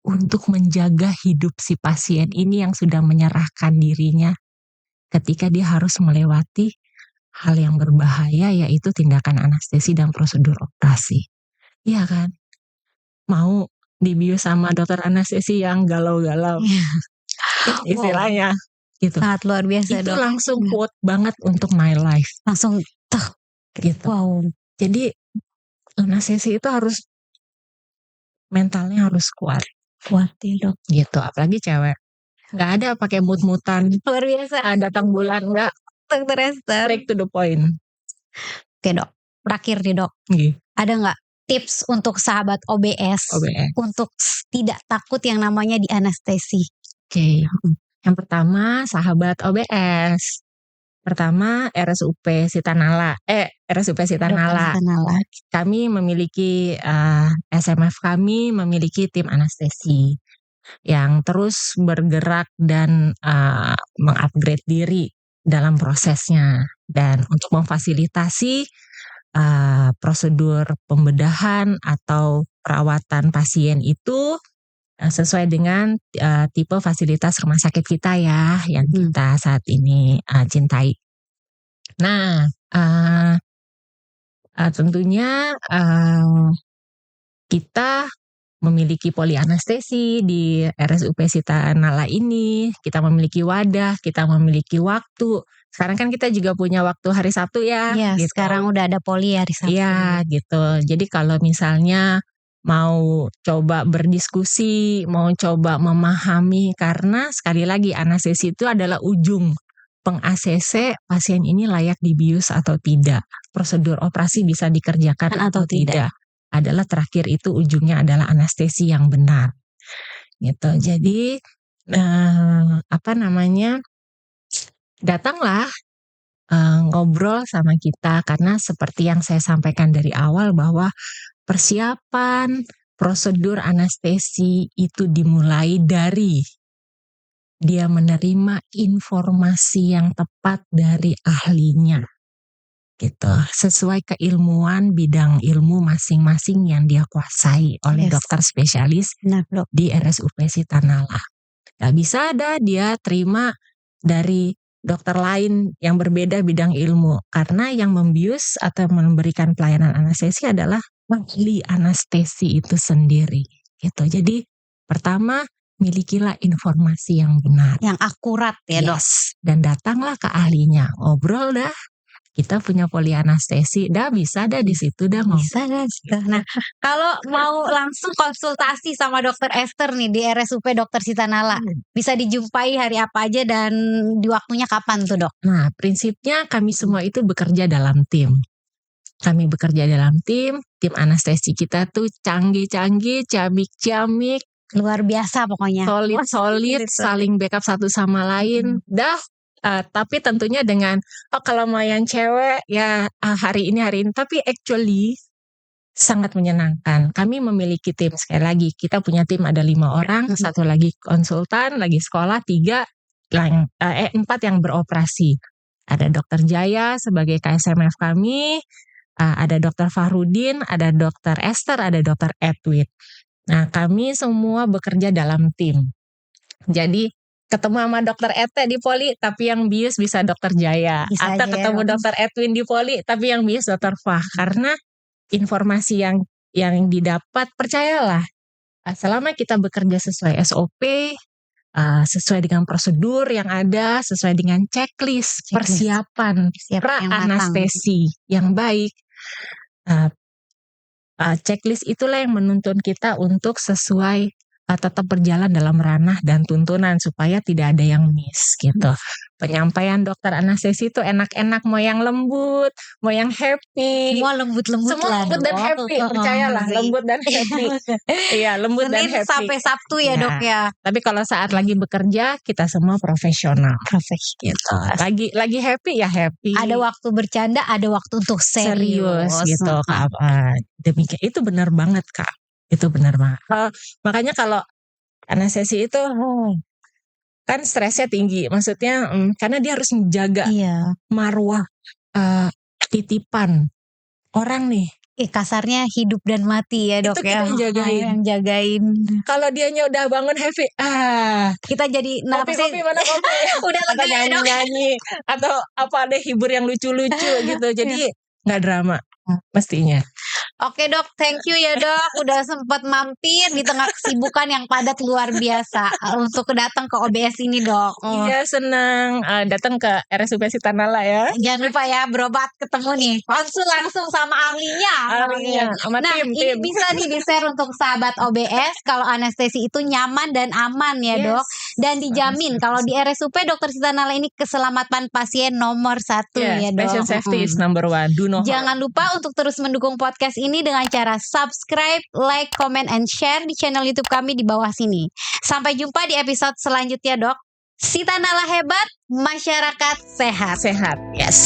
untuk menjaga hidup si pasien ini yang sudah menyerahkan dirinya ketika dia harus melewati hal yang berbahaya, yaitu tindakan anestesi dan prosedur operasi. Iya kan? Mau dibius sama dokter anestesi yang galau-galau. Istilahnya gitu. Sangat luar biasa itu dok. Langsung quote banget untuk my life. Langsung gitu. Wow. Jadi anestesi itu harus mentalnya harus kuat ya dok. Gitu, apalagi cewek. Nggak ada pakai mut-mutan. Luar biasa. Datang bulan nggak. Dokter Esther. Straight to the point. Oke dok. Terakhir nih dok. Ada nggak tips untuk sahabat OBS untuk tidak takut yang namanya di anestesi? Oke. Yang pertama, sahabat OBS. Pertama, RSUP Sitanala. Kami memiliki SMF, kami memiliki tim anestesi yang terus bergerak dan mengupgrade diri dalam prosesnya, dan untuk memfasilitasi prosedur pembedahan atau perawatan pasien itu sesuai dengan tipe fasilitas rumah sakit kita ya, yang kita saat ini cintai. Nah, tentunya kita memiliki polianestesi di RSUP Sitanala ini, kita memiliki wadah, kita memiliki waktu. Sekarang kan kita juga punya waktu hari Sabtu ya. Iya, gitu. Sekarang udah ada poli hari Sabtu. Iya, gitu. Jadi kalau misalnya mau coba berdiskusi, mau coba memahami, karena sekali lagi anestesi itu adalah ujung peng-ACC pasien ini layak dibius atau tidak, prosedur operasi bisa dikerjakan atau tidak. Adalah terakhir itu ujungnya adalah anestesi yang benar. Gitu. Jadi datanglah ngobrol sama kita, karena seperti yang saya sampaikan dari awal bahwa persiapan prosedur anestesi itu dimulai dari dia menerima informasi yang tepat dari ahlinya, gitu, sesuai keilmuan bidang ilmu masing-masing yang dia kuasai oleh dokter spesialis di RSUP Sitanala. Gak bisa ada dia terima dari dokter lain yang berbeda bidang ilmu, karena yang membius atau memberikan pelayanan anestesi adalah ahli anestesi itu sendiri, gitu. Jadi pertama, milikilah informasi yang benar. Yang akurat ya dok. Yes, dan datanglah ke ahlinya, ngobrol dah. Kita punya polianestesi, dah bisa dah di situ dah ngobrol. Bisa kan? Nah, kalau mau langsung konsultasi sama dokter Esther nih di RSUP Dr. Sitanala, bisa dijumpai hari apa aja dan di waktunya kapan tuh dok? Nah, prinsipnya kami semua itu bekerja dalam tim. Kami bekerja dalam tim anestesi kita tuh canggih-canggih, ciamik-ciamik, Luar biasa pokoknya. solid, saling backup satu sama lain. Dah, tapi tentunya dengan kalau mau yang cewek ya hari ini, tapi actually sangat menyenangkan. Kami memiliki tim, sekali lagi kita punya tim ada 5 orang, satu lagi konsultan, lagi sekolah, 4 yang beroperasi. Ada Dokter Jaya sebagai KSMF kami, ada Dokter Fahrudin, ada Dokter Esther, ada Dokter Edwin. Nah, kami semua bekerja dalam tim. Jadi ketemu sama Dokter Ete di Poli, tapi yang bius bisa Dokter Jaya. Bisa Atau aja ketemu ya, Dokter Edwin di Poli, tapi yang bius Dokter Fah. Karena informasi yang didapat, percayalah, selama kita bekerja sesuai SOP, sesuai dengan prosedur yang ada, sesuai dengan checklist. Persiapan pra-anestesi yang baik, checklist itulah yang menuntun kita untuk sesuai tetap berjalan dalam ranah dan tuntunan supaya tidak ada yang miss gitu. Penyampaian dokter anestesi itu enak-enak, mau yang lembut, mau yang happy. Semua lembut-lembut semua lah. lembut dan happy, percayalah, lembut dan happy. Iya, lembut dan Senin happy. sampai Sabtu ya dok ya. Tapi kalau saat lagi bekerja, kita semua profesional. Gitu. Lagi happy ya happy. Ada waktu bercanda, ada waktu untuk serius gitu Kak. Demikian, itu benar banget Kak. Itu benar banget. Makanya kalau anestesi itu kan stresnya tinggi. Maksudnya karena dia harus menjaga marwah titipan orang nih. Kasarnya hidup dan mati ya dok. Itu kita yang jagain. Kalau dianya udah bangun happy, kita jadi kopi mana kopi. Udah lega nyanyi atau apa deh, hibur yang lucu-lucu gitu. Jadi nggak drama mestinya. Oke dok, thank you ya dok, udah sempat mampir di tengah kesibukan yang padat luar biasa untuk datang ke OBS ini dok. Iya, senang datang ke RSUP Sitanala ya. Jangan lupa ya berobat ketemu nih, konsul langsung sama ahlinya. Sama tim. Ini bisa nih di-share untuk sahabat OBS kalau anestesi itu nyaman dan aman ya dok, dan dijamin kalau di RSUP Dr. Sitanala ini keselamatan pasien nomor 1 ya dok. Patient safety is number 1. Jangan lupa untuk terus mendukung podcast ini dengan cara subscribe, like, comment, and share di channel YouTube kami di bawah sini. Sampai jumpa di episode selanjutnya dok. Sitanala hebat, masyarakat sehat. Yes.